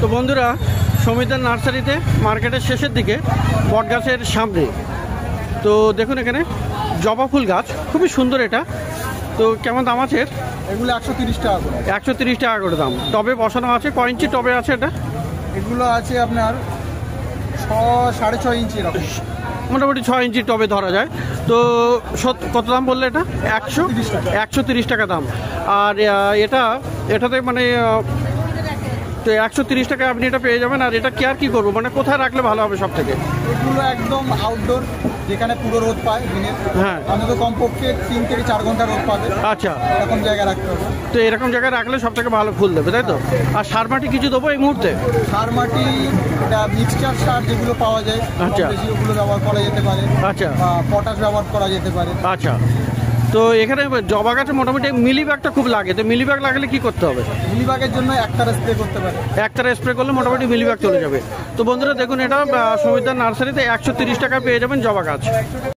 তো বন্ধুরা, সমিতার নার্সারিতে মার্কেটের শেষের দিকে বটগাছের সামনে তো দেখুন এখানে জবা ফুল গাছ, খুবই সুন্দর। এটা তো কেমন দাম আছে? এগুলো 130 টাকা করে। 130 টাকা করে দাম। টবে বসানো আছে। কয় ইঞ্চি টবে আছে এটা? এগুলো আছে আপনার 6.5 ইঞ্চি এরকম, মোটামুটি 6 ইঞ্চি টবে ধরা যায়। তো কত দাম বললে এটা? 130 টাকা দাম। আর এটাতে মানে তো 130 টাকায় আপনি এটা পেয়ে যাবেন। আর এটা কেয়ার কি করবো, মানে কোথায় রাখলে ভালো হবে সব থেকে? এগুলো একদম আউটডোর, যেখানে পুরো রোদ পায় দিনের। হ্যাঁ, আমাদের কমপক্ষে 3 থেকে 4 ঘন্টা রোদ পাবে। আচ্ছা, এরকম জায়গায় রাখতে হবে। তো এরকম জায়গায় রাখলে সব থেকে ভালো ফুল দেবে, তাই তো? আর সার মাটি কিছু দেবো এই মুহূর্তে? সার মাটি, এটা মিক্সচার সার যেগুলো পাওয়া যায়, আচ্ছা, বেশি ওগুলো ব্যবহার করা যেতে পারে। আচ্ছা, বা পটাশ ব্যবহার করা যেতে পারে। আচ্ছা। তো এখানে জবা গাছে মোটামুটি মিলিবাগটা খুব লাগে। তো মিলিবাগ লাগলে কি করতে হবে? মিলিবাগের জন্য একটার স্প্রে করতে পারে। একটার স্প্রে করলে মোটামুটি মিলিবাগ চলে যাবে। তো বন্ধুরা দেখুন, এটা সমিতার নার্সারিতে 130 টাকা পেয়ে যাবেন জবা গাছ।